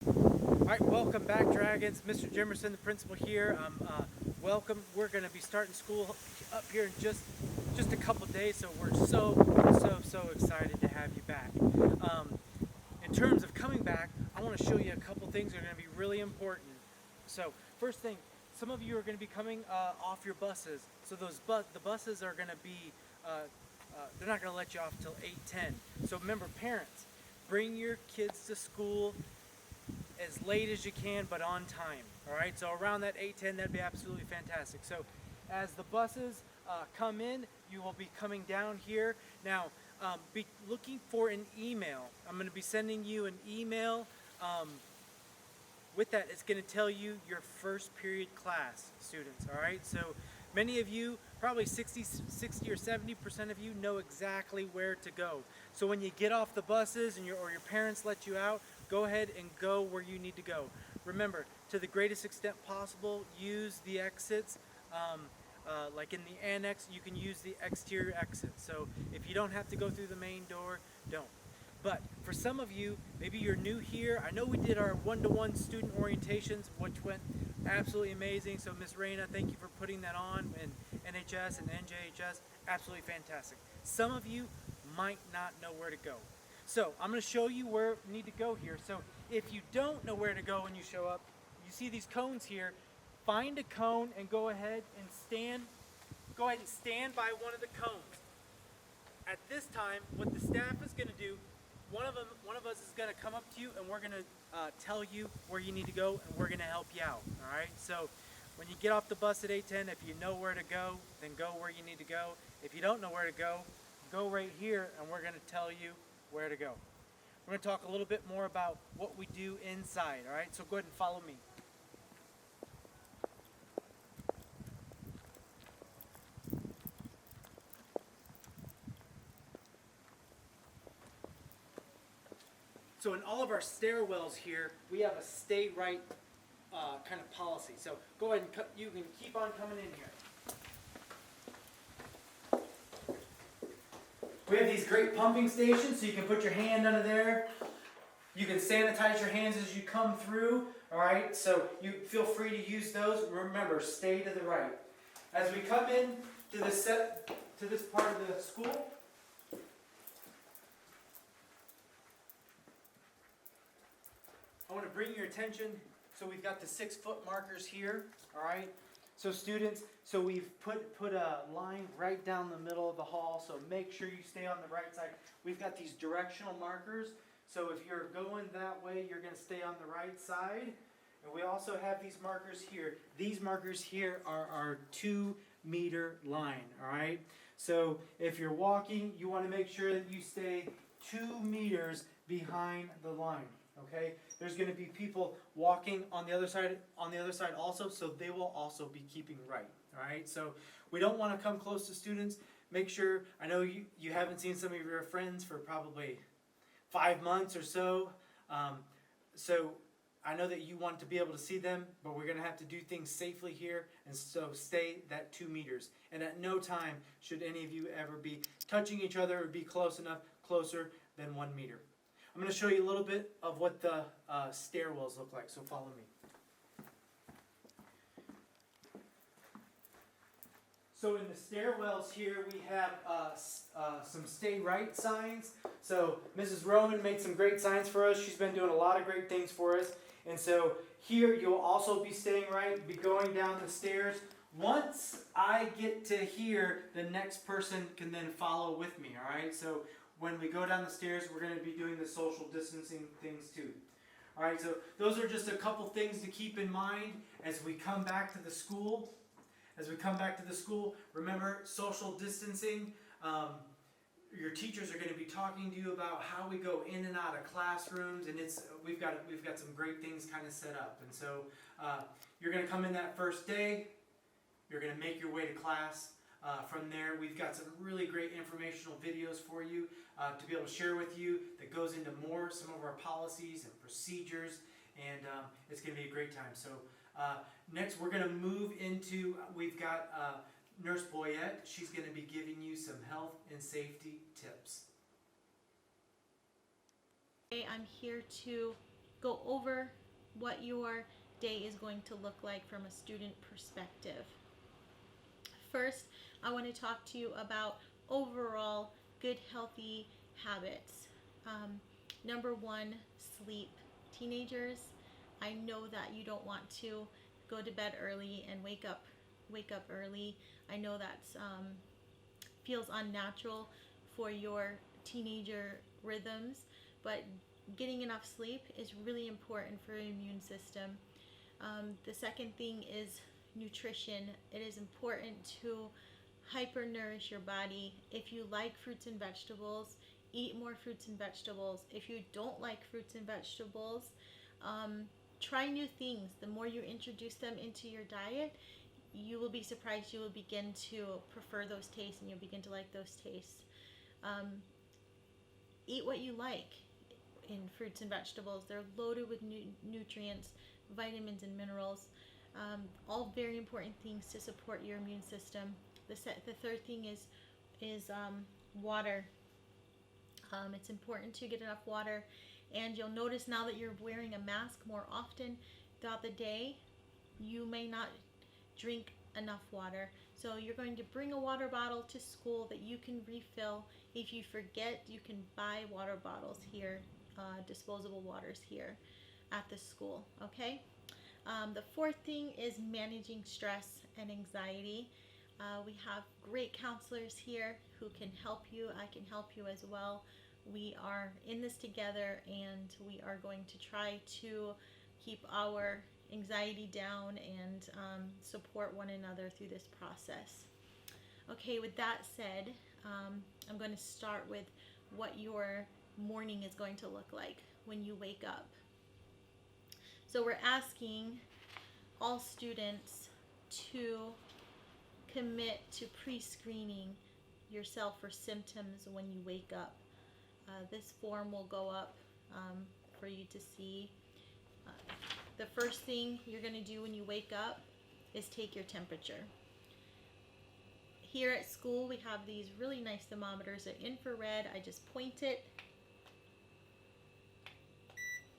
Alright, welcome back, Dragons. Mr. Jimerson, the principal here. Welcome. We're going to be starting school up here in just a couple days, so we're so excited to have you back. In terms of coming back, I want to show you a couple things that are going to be really important. So, first thing, some of you are going to be coming off your buses. So the buses are going to be, they're not going to let you off till 8:10. So remember, parents, bring your kids to school as late as you can, but on time. All right, so around that 8:10, that'd be absolutely fantastic. So as the buses come in, you will be coming down here. Now, be looking for an email. I'm going to be sending you an email. With that, it's going to tell you your first period class, students. All right, so many of you, probably 60 or 70% of you, know exactly where to go. So when you get off the buses and or your parents let you out, go ahead and go where you need to go. Remember, to the greatest extent possible, use the exits. Like in the annex, you can use the exterior exit. So if you don't have to go through the main door, don't. But for some of you, maybe you're new here. I know we did our one-to-one student orientations, which went absolutely amazing. So Ms. Reyna, thank you for putting that on, and NHS and NJHS, absolutely fantastic. Some of you might not know where to go. So I'm going to show you where you need to go here. So if you don't know where to go when you show up, you see these cones here. Find a cone and go ahead and stand. Go ahead and stand by one of the cones. At this time, what the staff is going to do, one of us is going to come up to you, and we're going to tell you where you need to go, and we're going to help you out. All right. So when you get off the bus at 8:10, if you know where to go, then go where you need to go. If you don't know where to go right here, and we're going to tell you where to go. We're going to talk a little bit more about what we do inside. All right. So go ahead and follow me. So in all of our stairwells here, we have a stay right kind of policy. So go ahead and you can keep on coming in here. We have these great pumping stations, so you can put your hand under there. You can sanitize your hands as you come through. All right, so you feel free to use those. Remember, stay to the right. As we come in to this part of the school, I want to bring your attention, so we've got the 6-foot markers here, all right? So students, so we've put a line right down the middle of the hall, so make sure you stay on the right side. We've got these directional markers, so if you're going that way, you're going to stay on the right side. And we also have these markers here. These markers here are our 2-meter line, all right? So if you're walking, you want to make sure that you stay 2 meters behind the line. Okay, there's going to be people walking on the other side also, so they will also be keeping right. All right, so we don't want to come close to students. Make sure, I know you haven't seen some of your friends for probably 5 months or so. So I know that you want to be able to see them, but we're going to have to do things safely here, and so stay that 2 meters. And at no time should any of you ever be touching each other or be closer than 1 meter. I'm going to show you a little bit of what the stairwells look like, so follow me. So in the stairwells here, we have some stay right signs. So Mrs. Roman made some great signs for us. She's been doing a lot of great things for us. And so here you'll also be staying right, be going down the stairs. Once I get to here, the next person can then follow with me, all right? So when we go down the stairs, we're going to be doing the social distancing things too. All right, so those are just a couple things to keep in mind as we come back to the school. Remember social distancing. Your teachers are going to be talking to you about how we go in and out of classrooms, and we've got some great things kind of set up. And so you're going to come in that first day. You're going to make your way to class. From there, we've got some really great informational videos for you to be able to share with you that goes into some of our policies and procedures, and it's going to be a great time. So next, we're going to move into, we've got Nurse Boyette. She's going to be giving you some health and safety tips. I'm here to go over what your day is going to look like from a student perspective. First, I want to talk to you about overall good, healthy habits. Number one, sleep. Teenagers, I know that you don't want to go to bed early and wake up early. I know that feels unnatural for your teenager rhythms, but getting enough sleep is really important for your immune system. The second thing is nutrition. It is important to hyper nourish your body. If you like fruits and vegetables, eat more fruits and vegetables. If you don't like fruits and vegetables, try new things. The more you introduce them into your diet, you will be surprised. You will begin to prefer those tastes, and you'll begin to like those tastes. Eat what you like in fruits and vegetables. They're loaded with nutrients, vitamins, and minerals. All very important things to support your immune system. The third thing is water. It's important to get enough water, and you'll notice now that you're wearing a mask more often throughout the day, you may not drink enough water. So you're going to bring a water bottle to school that you can refill. If you forget, you can buy water bottles here, disposable waters here at the school, okay? The fourth thing is managing stress and anxiety. We have great counselors here who can help you. I can help you as well. We are in this together, and we are going to try to keep our anxiety down and support one another through this process. Okay, with that said, I'm going to start with what your morning is going to look like when you wake up. So we're asking all students to commit to pre-screening yourself for symptoms when you wake up. This form will go up for you to see. The first thing you're going to do when you wake up is take your temperature. Here at school we have these really nice thermometers. They're infrared. I just point it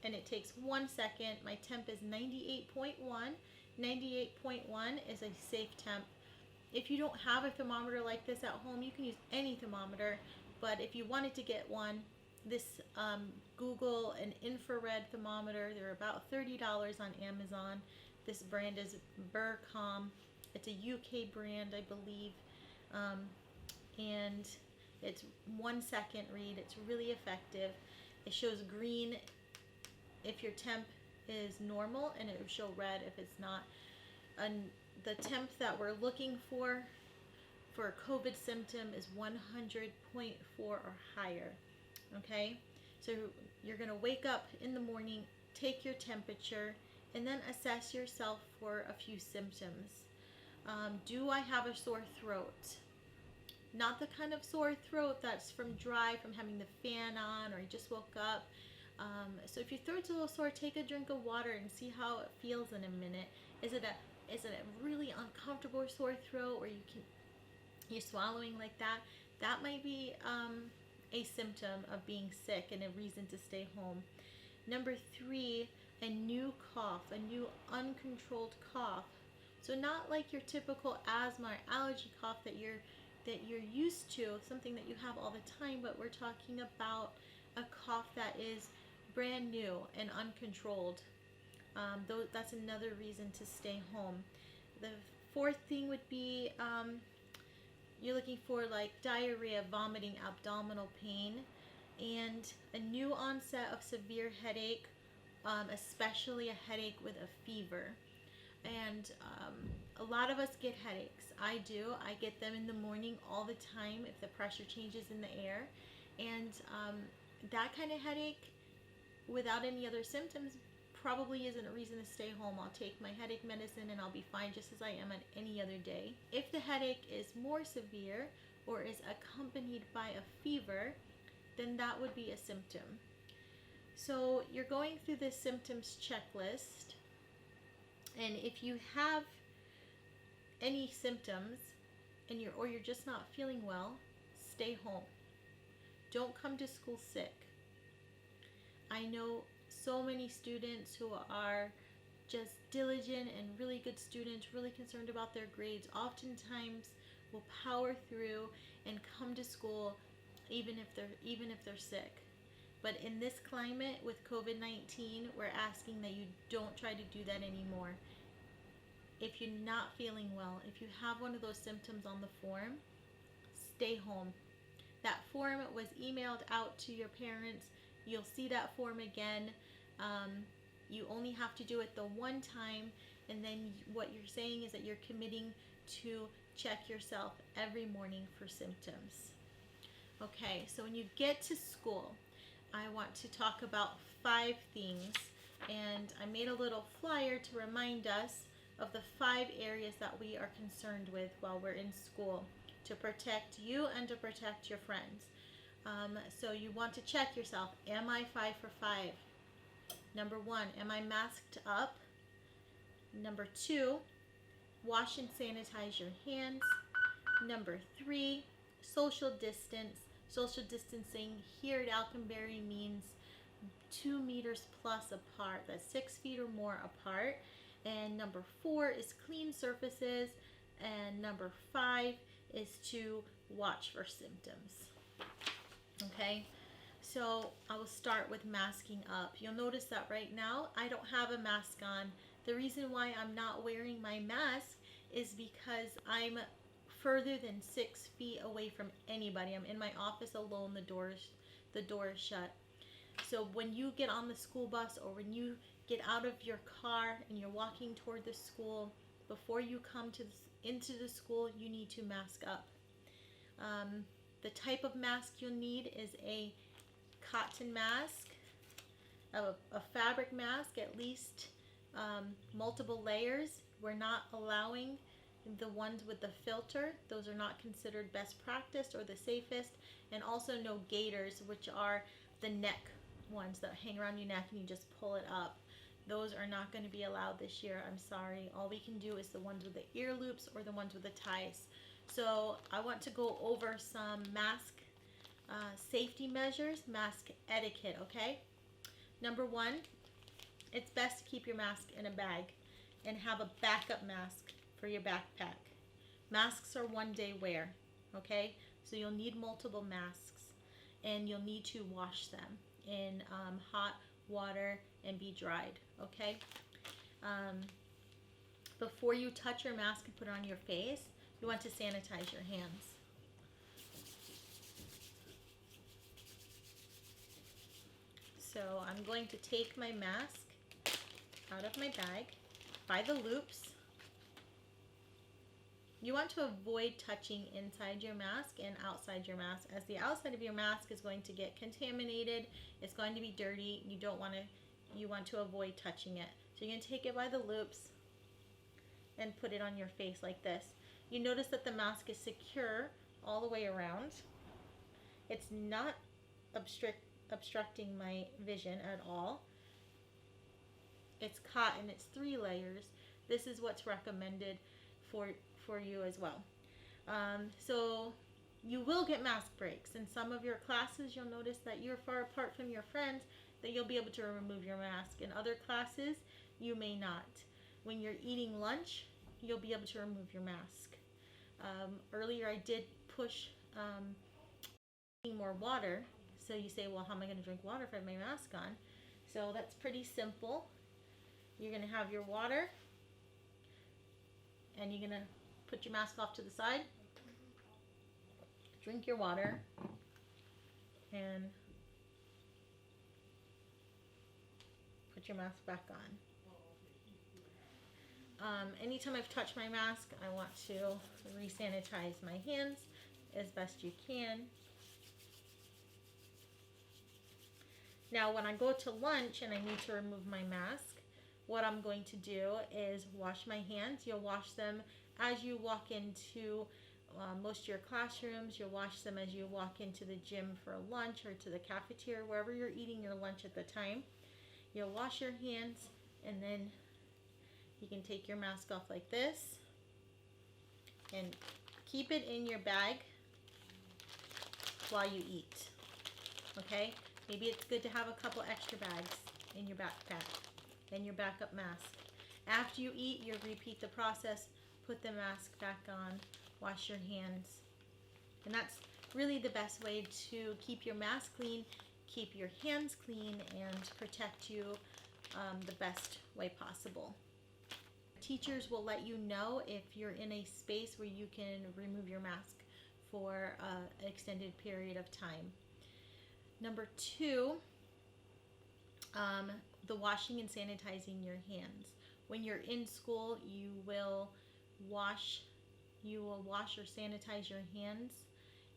and it takes 1 second. My temp is 98.1. 98.1 is a safe temp. If you don't have a thermometer like this at home, you can use any thermometer, but if you wanted to get one, this Google an infrared thermometer. They're about $30 on Amazon. This brand is Burcom. It's a UK brand, I believe, and it's 1 second read. It's really effective. It shows green if your temp is normal, and it will show red if it's not. And the temp that we're looking for COVID symptom is 100.4 or higher. Okay, so you're going to wake up in the morning, take your temperature, and then assess yourself for a few symptoms. Do I have a sore throat? Not the kind of sore throat that's from having the fan on, or you just woke up. So if your throat's a little sore, take a drink of water and see how it feels in a minute. Is it a really uncomfortable sore throat, or you're swallowing like that? That might be a symptom of being sick and a reason to stay home. Number 3, a new cough, a new uncontrolled cough. So not like your typical asthma or allergy cough that you're used to, something that you have all the time, but we're talking about a cough that is brand new and uncontrolled. That's another reason to stay home. The fourth thing would be you're looking for like diarrhea, vomiting, abdominal pain, and a new onset of severe headache, especially a headache with a fever. And a lot of us get headaches. I do. I get them in the morning all the time if the pressure changes in the air. And that kind of headache without any other symptoms probably isn't a reason to stay home. I'll take my headache medicine and I'll be fine just as I am on any other day. If the headache is more severe or is accompanied by a fever, then that would be a symptom. So you're going through this symptoms checklist, and if you have any symptoms and you're just not feeling well, stay home. Don't come to school sick. I know so many students who are just diligent and really good students, really concerned about their grades, oftentimes will power through and come to school even if they're sick. But in this climate with COVID-19, we're asking that you don't try to do that anymore. If you're not feeling well, if you have one of those symptoms on the form, stay home. That form was emailed out to your parents. You'll see that form again. You only have to do it the one time, and then what you're saying is that you're committing to check yourself every morning for symptoms. Okay, so when you get to school, I want to talk about 5 things, and I made a little flyer to remind us of the 5 areas that we are concerned with while we're in school to protect you and to protect your friends. So you want to check yourself. Am I 5 for 5? Number 1, am I masked up? Number 2, wash and sanitize your hands. Number 3, social distance. Social distancing here at Alconbury means 2 meters plus apart. That's 6 feet or more apart. And number 4 is clean surfaces. And number 5 is to watch for symptoms. Okay, so I will start with masking up. You'll notice that right now I don't have a mask on. The reason why I'm not wearing my mask is because I'm further than 6 feet away from anybody. I'm in my office alone. The door is shut. So when you get on the school bus or when you get out of your car and you're walking toward the school, before you come into the school, you need to mask up. The type of mask you'll need is a cotton mask, a fabric mask, at least multiple layers. We're not allowing the ones with the filter. Those are not considered best practice or the safest. And also no gaiters, which are the neck ones that hang around your neck and you just pull it up. Those are not going to be allowed this year. I'm sorry. All we can do is the ones with the ear loops or the ones with the ties. So I want to go over some mask safety measures, mask etiquette, okay? Number 1, it's best to keep your mask in a bag and have a backup mask for your backpack. Masks are one-day wear, okay? So you'll need multiple masks and you'll need to wash them in hot water and be dried, okay? Before you touch your mask and put it on your face, you want to sanitize your hands. So I'm going to take my mask out of my bag by the loops. You want to avoid touching inside your mask and outside your mask, as the outside of your mask is going to get contaminated. It's going to be dirty. You want to avoid touching it. So you're going to take it by the loops and put it on your face like this. You notice that the mask is secure all the way around. It's not obstructing my vision at all. It's cotton. It's 3 layers. This is what's recommended for you as well. So you will get mask breaks. In some of your classes, you'll notice that you're far apart from your friends, that you'll be able to remove your mask. In other classes, you may not. When you're eating lunch, you'll be able to remove your mask. Earlier I did push drinking more water. So you say, well, how am I going to drink water if I have my mask on? So that's pretty simple. You're going to have your water and you're going to put your mask off to the side. Drink your water and put your mask back on. Anytime I've touched my mask, I want to re-sanitize my hands as best you can. Now, when I go to lunch and I need to remove my mask, what I'm going to do is wash my hands. You'll wash them as you walk into most of your classrooms. You'll wash them as you walk into the gym for lunch or to the cafeteria, wherever you're eating your lunch at the time. You'll wash your hands and then you can take your mask off like this and keep it in your bag while you eat. Okay? Maybe it's good to have a couple extra bags in your backpack and your backup mask. After you eat, you repeat the process, put the mask back on, wash your hands. And that's really the best way to keep your mask clean, keep your hands clean, and protect you the best way possible. Teachers will let you know if you're in a space where you can remove your mask for an extended period of time. Number 2, the washing and sanitizing your hands. When you're in school, you will wash or sanitize your hands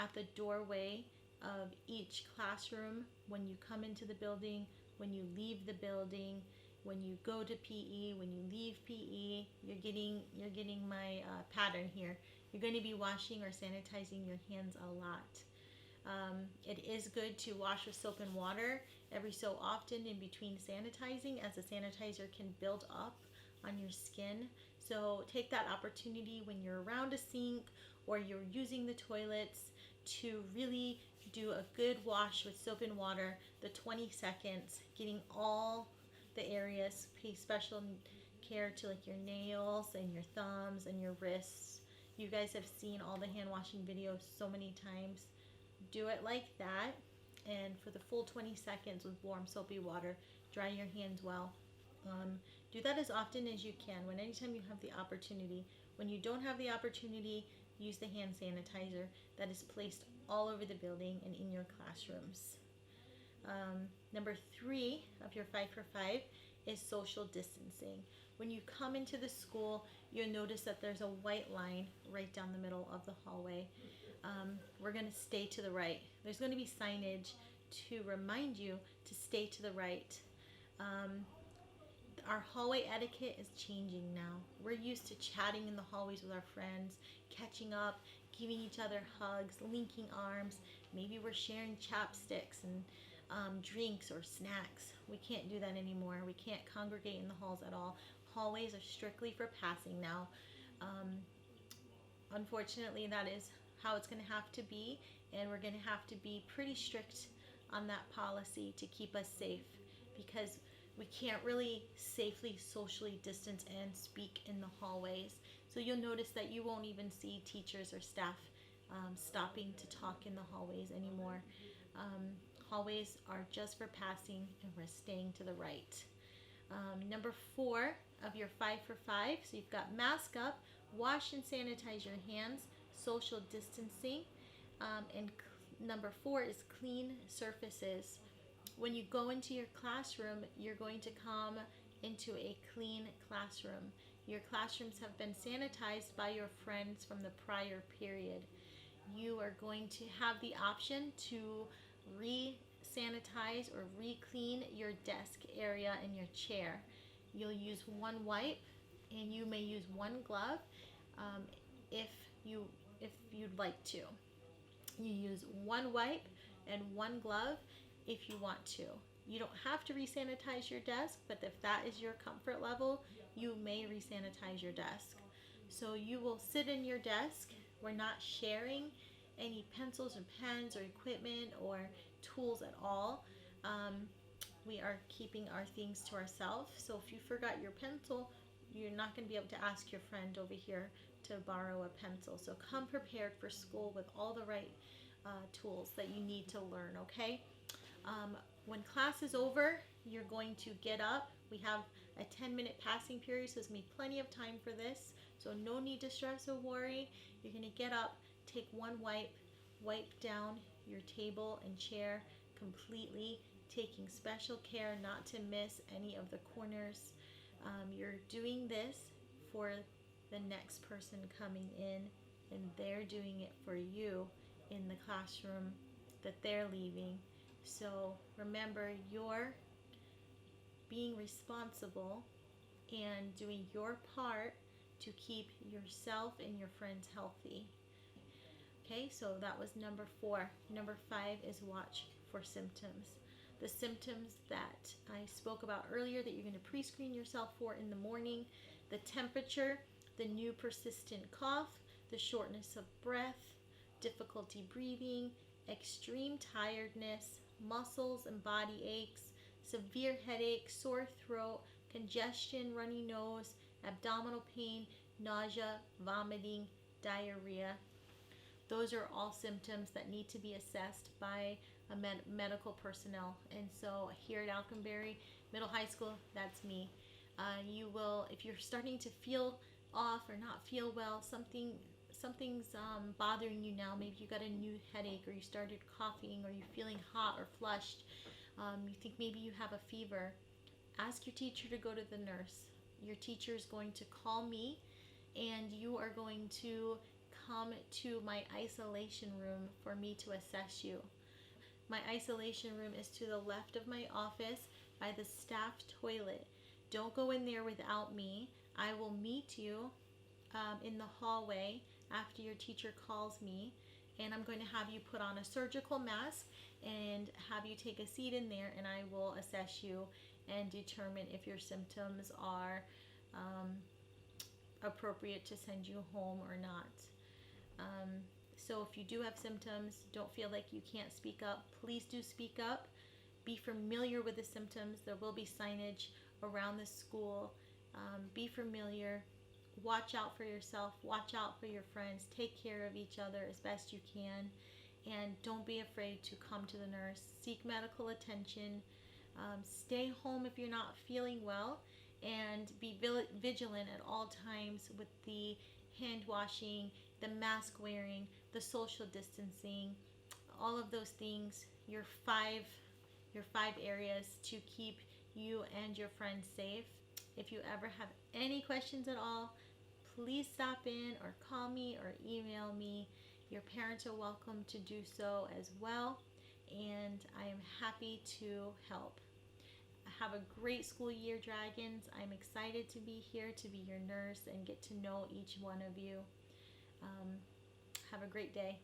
at the doorway of each classroom, when you come into the building, when you leave the building, when you go to PE, when you leave PE. You're getting my pattern here. You're going to be washing or sanitizing your hands a lot. It is good to wash with soap and water every so often in between sanitizing, as the sanitizer can build up on your skin. So take that opportunity when you're around a sink or you're using the toilets to really do a good wash with soap and water, the 20 seconds, getting all the areas. Pay special care to like your nails and your thumbs and your wrists. You guys have seen all the hand washing videos so many times. Do it like that, and for the full 20 seconds with warm soapy water, dry your hands well. Do that as often as you can, anytime you have the opportunity. When you don't have the opportunity, use the hand sanitizer that is placed all over the building and in your classrooms. Number 3 of your 5 for 5 is social distancing. When you come into the school, you'll notice that there's a white line right down the middle of the hallway. We're going to stay to the right. There's going to be signage to remind you to stay to the right. Our hallway etiquette is changing now. We're used to chatting in the hallways with our friends, catching up, giving each other hugs, linking arms. Maybe we're sharing chapsticks and drinks or snacks. We can't do that anymore. We can't congregate in the halls at all. Hallways are strictly for passing now. Unfortunately, that is how it's going to have to be, and we're going to have to be pretty strict on that policy to keep us safe, because we can't really safely socially distance and speak in the hallways. So you'll notice that you won't even see teachers or staff stopping to talk in the hallways anymore. Hallways are just for passing, and we're staying to the right. Number 4 of your 5 for 5, so you've got mask up, wash and sanitize your hands, social distancing, and number 4 is clean surfaces. When you go into your classroom, you're going to come into a clean classroom. Your classrooms have been sanitized by your friends from the prior period. You are going to have the option to re-sanitize or re-clean your desk area and your chair. You'll use one wipe, and you may use one glove if you'd like to. You use one wipe and one glove if you want to. You don't have to re-sanitize your desk, but if that is your comfort level, you may re-sanitize your desk. So you will sit in your desk. We're not sharing any pencils or pens or equipment or tools at all. We are keeping our things to ourselves. So if you forgot your pencil, you're not going to be able to ask your friend over here to borrow a pencil. So come prepared for school with all the right tools that you need to learn, okay? When class is over, you're going to get up. We have a 10-minute passing period, so there's going to be plenty of time for this. So no need to stress or worry. You're going to get up, take one wipe down your table and chair completely, taking special care not to miss any of the corners. You're doing this for the next person coming in, and they're doing it for you in the classroom that they're leaving. So remember, you're being responsible and doing your part to keep yourself and your friends healthy. Okay, so that was number 4. Number 5 is watch for symptoms. The symptoms that I spoke about earlier that you're going to pre-screen yourself for in the morning: the temperature, the new persistent cough, the shortness of breath, difficulty breathing, extreme tiredness, muscles and body aches, severe headache, sore throat, congestion, runny nose, abdominal pain, nausea, vomiting, diarrhea. Those are all symptoms that need to be assessed by a medical personnel. And so here at Alconbury Middle High School, that's me. You will, if you're starting to feel off or not feel well, something's bothering you now. Maybe you got a new headache, or you started coughing, or you're feeling hot or flushed. You think maybe you have a fever. Ask your teacher to go to the nurse. Your teacher is going to call me, and you are going to come to my isolation room for me to assess you. My isolation room is to the left of my office by the staff toilet. Don't go in there without me. I will meet you in the hallway after your teacher calls me, and I'm going to have you put on a surgical mask and have you take a seat in there, and I will assess you and determine if your symptoms are appropriate to send you home or not. So if you do have symptoms, don't feel like you can't speak up. Please do speak up. Be familiar with the symptoms. There will be signage around the school. Be familiar. Watch out for yourself. Watch out for your friends. Take care of each other as best you can. And don't be afraid to come to the nurse. Seek medical attention. Stay home if you're not feeling well. And be vigilant at all times with the hand washing, the mask wearing, the social distancing, all of those things, your five areas to keep you and your friends safe. If you ever have any questions at all, please stop in or call me or email me. Your parents are welcome to do so as well, and I am happy to help. Have a great school year, Dragons. I'm excited to be here to be your nurse and get to know each one of you. Have a great day.